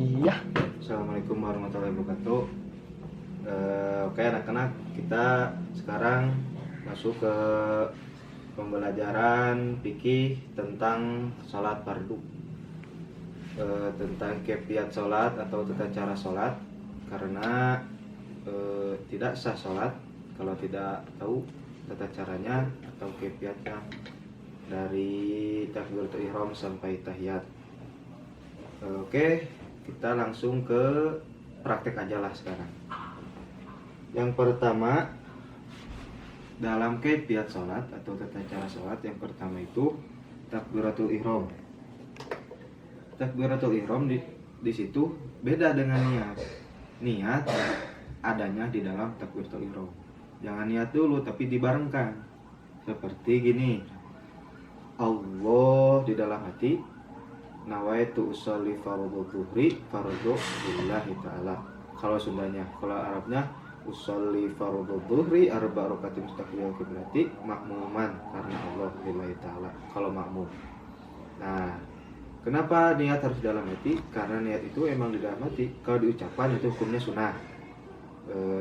Iya. Assalamualaikum warahmatullahi wabarakatuh. Oke anak-anak, kita sekarang masuk ke pembelajaran fikih tentang sholat fardu, tentang kefiat sholat atau tata cara sholat. Karena tidak sah sholat kalau tidak tahu tata caranya atau kefiatnya dari takbiratul ihram sampai tahiyat. Oke, kita langsung ke praktek aja lah sekarang. Yang pertama, dalam kefiat sholat atau tata cara sholat, yang pertama itu takbiratul ihram. Takbiratul ihram di situ beda dengan niat. Niat adanya di dalam takbiratul ihram. Jangan niat dulu tapi dibarengkan. Seperti gini. Allah di dalam hati, nawaitu usolli fardhu dhuhri fardhu lillahi ta'ala. Kalau Sundanya, kalau Arabnya usolli fardhu dhuhri arba rakaat mustaqbilal qiblati makmuman karena Allah lillahi ta'ala. Kalau makmum. Nah, kenapa niat harus dalam hati? Karena niat itu emang di dalam hati. Kalau diucapkan itu hukumnya sunnah.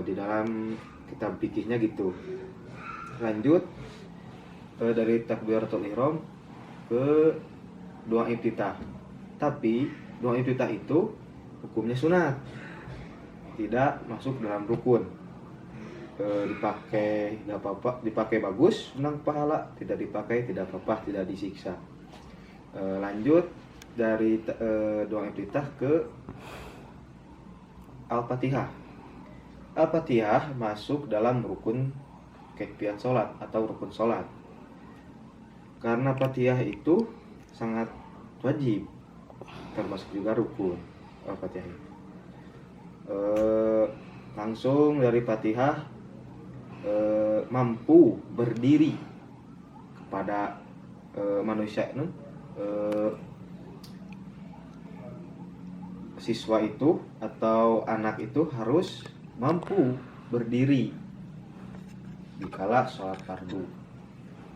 Di dalam kitab fikihnya gitu. Lanjut dari takbiratul ihram ke doa iftitah. Tapi doa iftitah itu hukumnya sunat, tidak masuk dalam rukun. Dipakai nggak apa-apa, dipakai bagus menang pahala, tidak dipakai tidak apa-apa, tidak disiksa. Lanjut dari doa iftitah ke Al-Fatihah. Al-Fatihah masuk dalam rukun kefiat sholat atau rukun sholat. Karena Fatihah itu sangat wajib, termasuk juga rukun Al-Fatihah. Langsung dari Fatihah mampu berdiri kepada manusia siswa itu atau anak itu harus mampu berdiri dikala sholat fardu.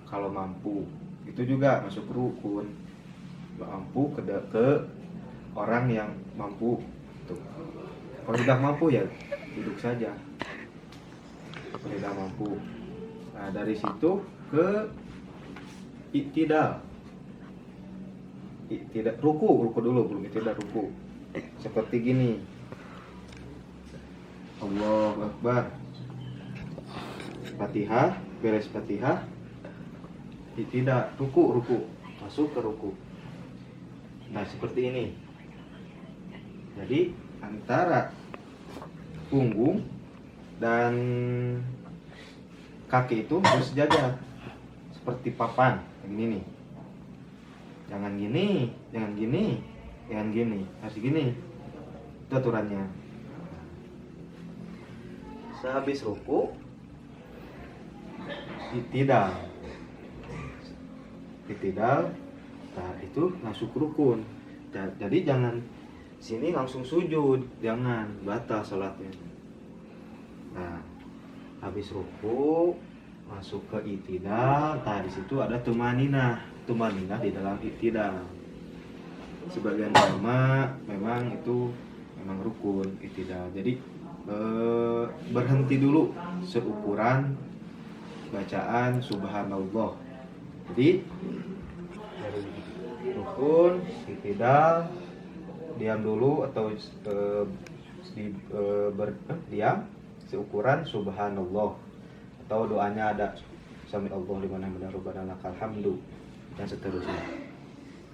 Kalau mampu itu juga masuk rukun. Mampu ke orang yang mampu tuh. Kalau tidak mampu ya duduk saja. Tidak mampu. Nah, dari situ ke iktidal. Tidak ruku dulu, belum tidak ruku. Seperti gini. Allahu Akbar. Fatihah, beres Fatihah. Tidak ruku, masuk ke ruku. Nah, seperti ini. Jadi antara punggung dan kaki itu harus sejajar, seperti papan ini nih. Jangan gini, harus gini. Itu aturannya. Sehabis ruku, Itidal, nah itu masuk rukun. Jadi jangan sini langsung sujud, jangan, batal sholatnya. Nah, habis ruku masuk ke itidal. Nah, di situ ada tumaninah di dalam itidal. Sebagian ulama memang itu memang rukun itidal. Jadi berhenti dulu seukuran bacaan subhanallah. Jadi dari rukun itidal diam dulu atau diam seukuran subhanallah, atau doanya ada sami Allah liman hamidah rabbana lakal hamdu dan seterusnya.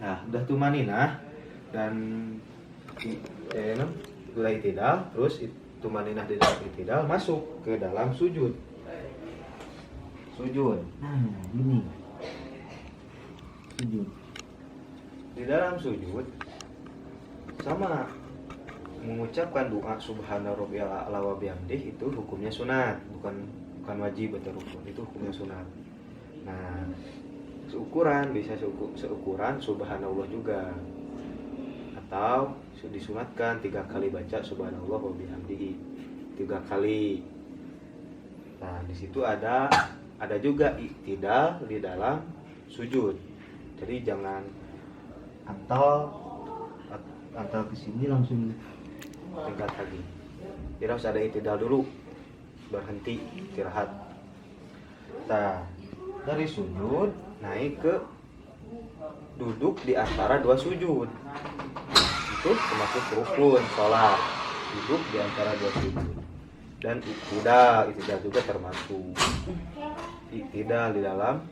Nah, udah tumaninah dan mulai itidal, terus tumaninah di dalam itidal masuk ke dalam sujud. Nah, gini. Sujud. Di dalam sujud sama mengucapkan doa subhana rabbiyal a'la wa bihamdih itu hukumnya sunat, bukan wajib atau rukun, itu hukumnya sunat. Nah, seukuran bisa seukuran subhanallah juga, atau disunatkan 3 kali baca subhanallah wa bihamdihi 3 kali. Nah, di situ ada juga iktidal di dalam sujud. Jadi jangan atau atau ke sini langsung tegak lagi. Tidak usah ada itidal dulu, berhenti istirahat. Nah, dari sujud naik ke duduk di antara dua sujud. Itu termasuk rukun sholat, duduk di antara dua sujud. Dan iktidal juga termasuk iktidal di dalam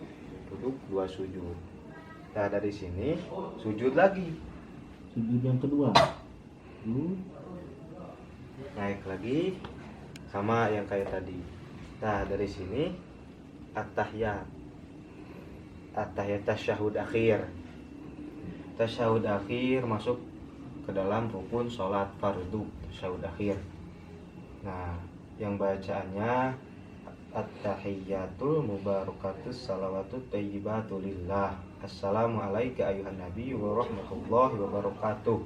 duduk dua sujud. Nah, dari sini sujud lagi, sujud yang kedua, naik lagi sama yang kayak tadi. Nah, dari sini at-tahiyat tasyahud akhir. Tasyahud akhir masuk ke dalam rukun sholat fardu, tasyahud akhir. Nah, yang bacaannya at-tahiyyatul mubarakatus salawatut thayyibatu lillah. Assalamu alayka ayuhan nabi wa rahmatullahi wa barakatuh.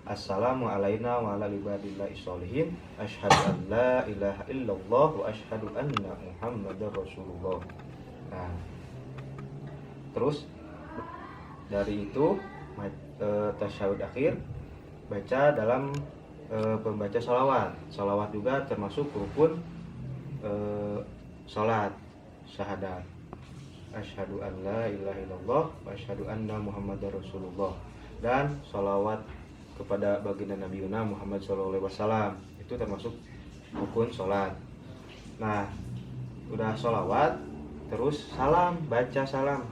Assalamu alayna wa ala ibadillahi sholihin. Asyhadu an la ilaha illallah wa asyhadu anna muhammadar rasulullah. Nah, terus dari itu tasyahud akhir baca dalam pembaca sholawat. Sholawat juga termasuk rukun sholat syahadat. Asyhadu an la ilaha illallah wa asyhadu anna muhammadar rasulullah. Dan sholawat kepada baginda Nabi Muhammad SAW itu termasuk rukun sholat. Nah, udah sholawat terus salam, baca salam.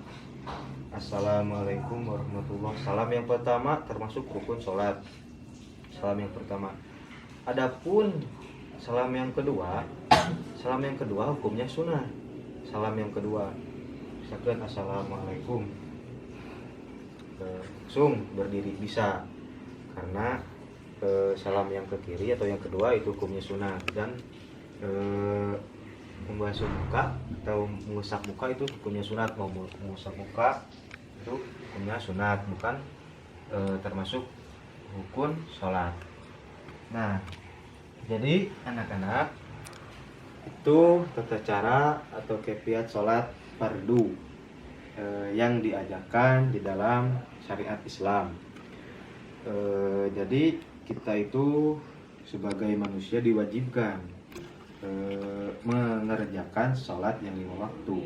Assalamualaikum warahmatullahi wabarakatuh. Salam yang pertama termasuk rukun sholat. Salam yang pertama. Adapun salam yang kedua hukumnya sunnah. Salam yang kedua, misalkan assalamualaikum, langsung berdiri bisa, karena salam yang ke kiri atau yang kedua itu hukumnya sunnah. Dan membasuh muka atau mengusap muka itu hukumnya sunat. Mau mengusap muka itu hukumnya sunat, bukan termasuk rukun sholat. Nah, jadi anak-anak, itu tata cara atau kefiat sholat fardu yang diajarkan di dalam syariat Islam. Jadi kita itu sebagai manusia diwajibkan mengerjakan sholat yang 5 waktu.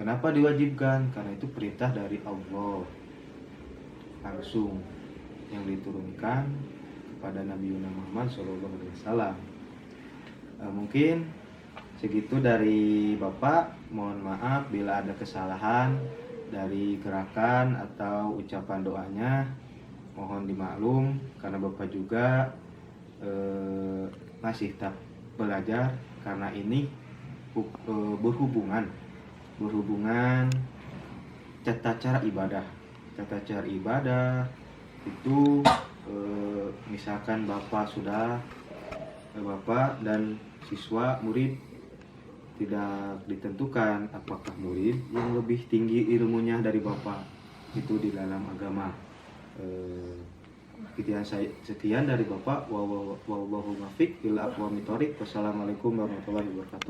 Kenapa diwajibkan? Karena itu perintah dari Allah langsung yang diturunkan kepada Nabi Muhammad SAW. Mungkin segitu dari Bapak. Mohon maaf bila ada kesalahan dari gerakan atau ucapan doanya. Mohon dimaklum karena Bapak juga masih tak belajar, karena ini berhubungan tata cara ibadah itu misalkan Bapak dan siswa murid tidak ditentukan apakah murid yang lebih tinggi ilmunya dari Bapak itu di dalam agama. Sekian dari Bapak. Wallahu muwaffiq ila aqwamit thoriq. Wassalamualaikum warahmatullahi wabarakatuh.